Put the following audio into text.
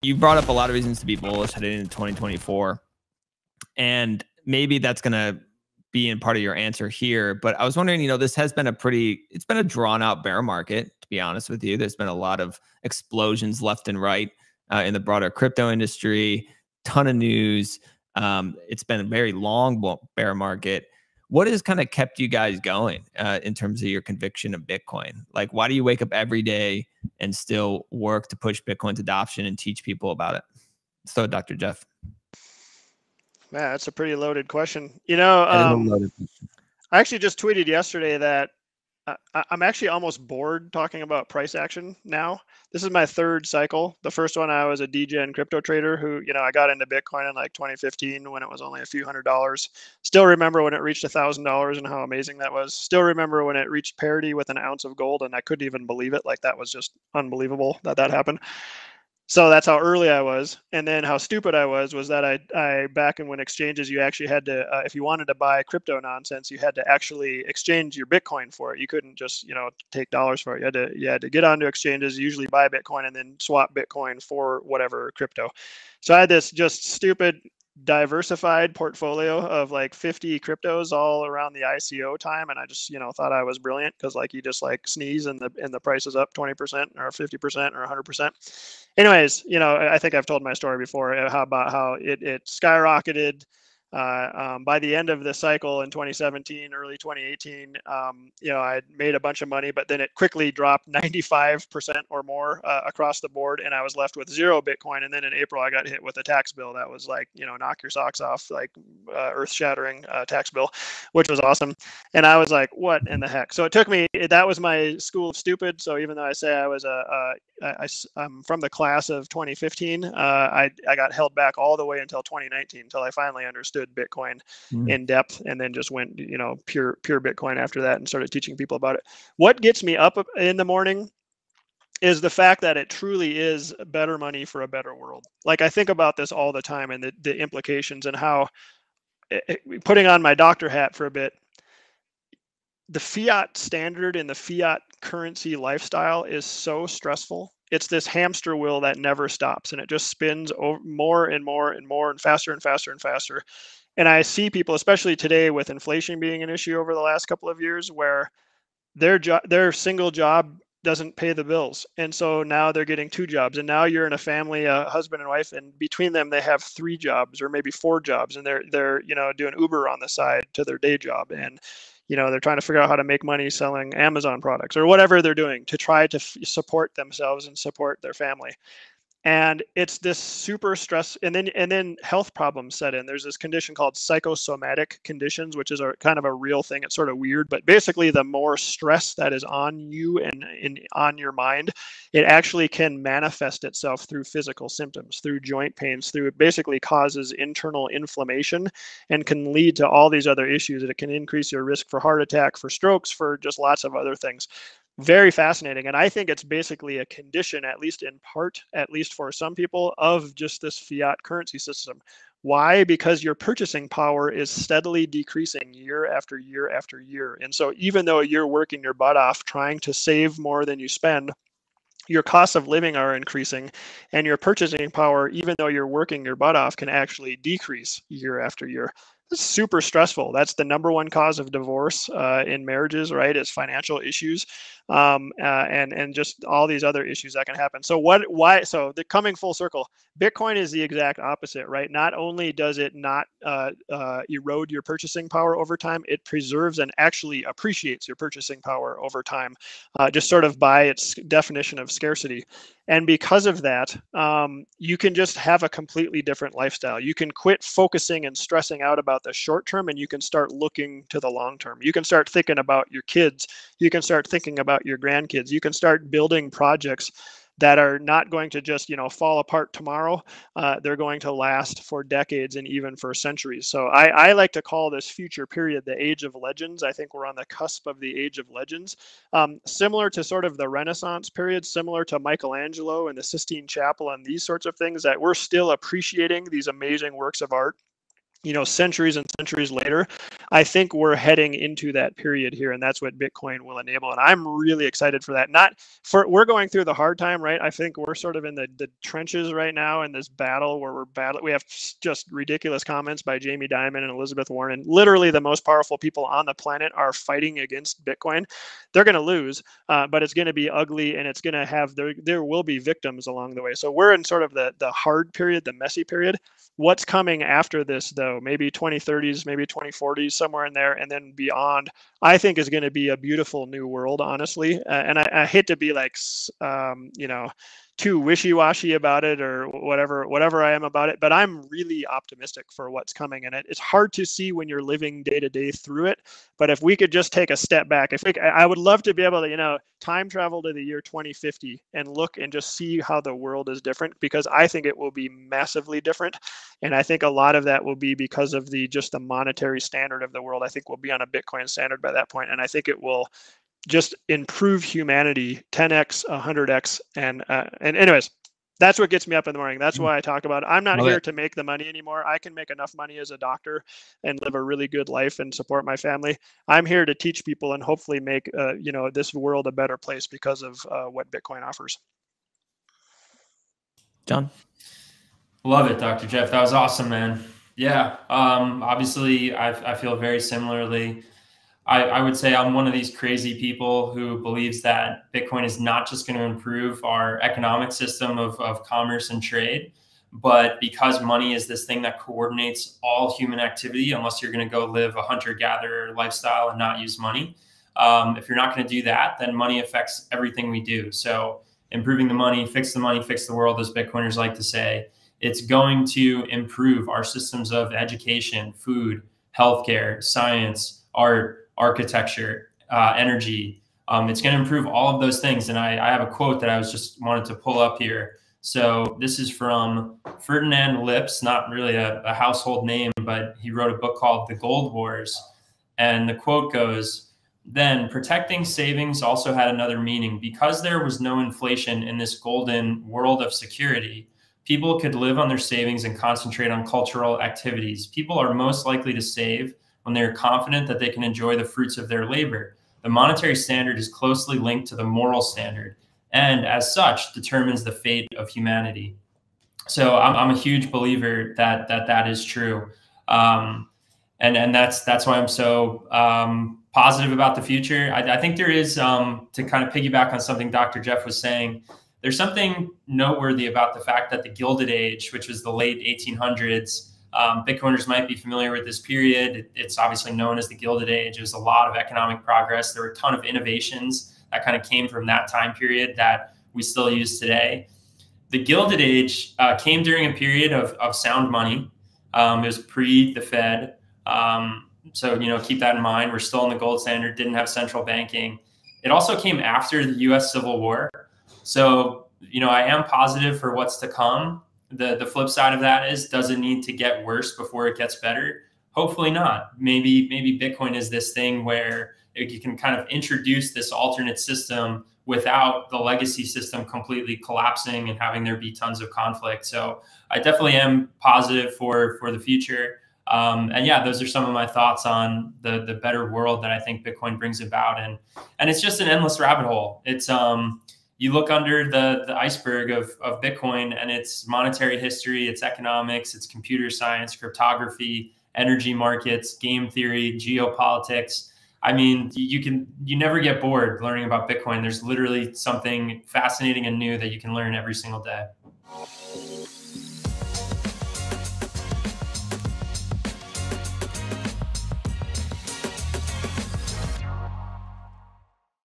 You brought up a lot of reasons to be bullish heading into 2024. And maybe that's going to be in part of your answer here. But I was wondering, this has been it's been a drawn out bear market, to be honest with you. There's been a lot of explosions left and right in the broader crypto industry, ton of news. It's been a very long bear market. What has kind of kept you guys going in terms of your conviction of Bitcoin? Like, why do you wake up every day and still work to push Bitcoin's adoption and teach people about it? So, Dr. Jeff. Man, that's a pretty loaded question. Loaded question. I actually just tweeted yesterday that I'm actually almost bored talking about price action now. This is my third cycle. The first one, I was a degen crypto trader who, I got into Bitcoin in like 2015 when it was only a few $100s. Still remember when it reached $1,000 and how amazing that was. Still remember when it reached parity with an ounce of gold, and I couldn't even believe it. Like, that was just unbelievable that happened. So that's how early I was. And then how stupid I was that I back in when exchanges, you actually had to, if you wanted to buy crypto nonsense, you had to actually exchange your Bitcoin for it. You couldn't just, take dollars for it. You had to get onto exchanges, usually buy Bitcoin and then swap Bitcoin for whatever crypto. So I had this just stupid diversified portfolio of like 50 cryptos all around the ICO time, and I just thought I was brilliant because like you just like sneeze and the price is up 20% or 50% or 100%. Anyways, I think I've told my story before about how it skyrocketed. By the end of the cycle in 2017, early 2018, I made a bunch of money, but then it quickly dropped 95% or more across the board, and I was left with 0 Bitcoin. And then in April, I got hit with a tax bill that was like, knock your socks off, like earth-shattering tax bill, which was awesome. And I was like, what in the heck? So it took me. That was my school of stupid. So even though I say I was I'm from the class of 2015, I got held back all the way until 2019 until I finally understood Bitcoin in depth, and then just went pure Bitcoin after that and started teaching people about it. What gets me up in the morning is the fact that it truly is better money for a better world. Like, I think about this all the time and the implications, and how, putting on my doctor hat for a bit, the fiat standard and the fiat currency lifestyle is so stressful. It's this hamster wheel that never stops, and it just spins over more and more and more and faster and faster and faster. And I see people, especially today with inflation being an issue over the last couple of years, where their single job doesn't pay the bills, and so now they're getting 2 jobs, and now you're in a family, a husband and wife, and between them they have 3 jobs or maybe 4 jobs, and they're doing Uber on the side to their day job, and they're trying to figure out how to make money selling Amazon products or whatever they're doing to try to support themselves and support their family. And it's this super stress, and then health problems set in. There's this condition called psychosomatic conditions, which is a kind of a real thing. It's sort of weird, but basically the more stress that is on you and on your mind, it actually can manifest itself through physical symptoms, through joint pains, through, it basically causes internal inflammation and can lead to all these other issues. That it can increase your risk for heart attack, for strokes, for just lots of other things. Very fascinating. And I think it's basically a condition, at least in part, at least for some people, of just this fiat currency system. Why? Because your purchasing power is steadily decreasing year after year after year. And so even though you're working your butt off trying to save more than you spend, your costs of living are increasing, and your purchasing power, even though you're working your butt off, can actually decrease year after year. It's super stressful. That's the number one cause of divorce in marriages, right? Is financial issues, and just all these other issues that can happen. So why? So the coming full circle, Bitcoin is the exact opposite, right? Not only does it not erode your purchasing power over time, it preserves and actually appreciates your purchasing power over time, just sort of by its definition of scarcity. And because of that, you can just have a completely different lifestyle. You can quit focusing and stressing out about the short term, and you can start looking to the long term. You can start thinking about your kids. You can start thinking about your grandkids. You can start building projects that are not going to just fall apart tomorrow. They're going to last for decades and even for centuries. So I like to call this future period the age of legends. I think we're on the cusp of the age of legends, similar to sort of the Renaissance period, similar to Michelangelo and the Sistine Chapel and these sorts of things, that we're still appreciating these amazing works of art centuries and centuries later. I think we're heading into that period here, and that's what Bitcoin will enable. And I'm really excited for that. We're going through the hard time, right? I think we're sort of in the trenches right now in this battle where we're battling. We have just ridiculous comments by Jamie Dimon and Elizabeth Warren. Literally, the most powerful people on the planet are fighting against Bitcoin. They're going to lose, but it's going to be ugly, and it's going to have there will be victims along the way. So we're in sort of the hard period, the messy period. What's coming after this, though, maybe 2030s, maybe 2040s, somewhere in there, and then beyond, I think is going to be a beautiful new world, honestly. And I hate to be like, too wishy-washy about it or whatever I am about it, but I'm really optimistic for what's coming. And it's hard to see when you're living day to day through it. But if we could just take a step back, I would love to be able to, time travel to the year 2050 and look and just see how the world is different, because I think it will be massively different. And I think a lot of that will be because of just the monetary standard of the world. I think we'll be on a Bitcoin standard by that point. And I think it will just improve humanity 10x, 100x. And anyways, that's what gets me up in the morning. That's why I talk about it. I'm not here to make the money anymore. I can make enough money as a doctor and live a really good life and support my family. I'm here to teach people and hopefully make this world a better place because of what Bitcoin offers. John? Love it, Dr. Jeff. That was awesome, man. Yeah. Obviously, I feel very similarly. I would say I'm one of these crazy people who believes that Bitcoin is not just going to improve our economic system of commerce and trade, but because money is this thing that coordinates all human activity, unless you're going to go live a hunter-gatherer lifestyle and not use money. If you're not going to do that, then money affects everything we do. So improving the money, fix the world, as Bitcoiners like to say. It's going to improve our systems of education, food, healthcare, science, art, architecture, energy. It's going to improve all of those things. And I have a quote that I just wanted to pull up here. So this is from Ferdinand Lips, not really a household name, but he wrote a book called The Gold Wars. And the quote goes, "Then protecting savings also had another meaning. Because there was no inflation in this golden world of security, people could live on their savings and concentrate on cultural activities. People are most likely to save when they're confident that they can enjoy the fruits of their labor. The monetary standard is closely linked to the moral standard, and as such determines the fate of humanity." So I'm a huge believer that is true. And that's why I'm so positive about the future. I think there is, to kind of piggyback on something Dr. Jeff was saying, there's something noteworthy about the fact that the Gilded Age, which was the late 1800s, Bitcoiners might be familiar with this period. It's obviously known as the Gilded Age. It was a lot of economic progress. There were a ton of innovations that kind of came from that time period that we still use today. The Gilded Age came during a period of sound money. It was pre the Fed. So, keep that in mind. We're still in the gold standard, didn't have central banking. It also came after the US Civil War. So, I am positive for what's to come. The flip side of that is, does it need to get worse before it gets better? Hopefully not. Maybe Bitcoin is this thing where you can kind of introduce this alternate system without the legacy system completely collapsing and having there be tons of conflict. So I definitely am positive for the future. And yeah, those are some of my thoughts on the better world that I think Bitcoin brings about. And it's just an endless rabbit hole. It's you look under the iceberg of Bitcoin, and it's monetary history, it's economics, it's computer science, cryptography, energy markets, game theory, geopolitics. I mean, you never get bored learning about Bitcoin. There's literally something fascinating and new that you can learn every single day.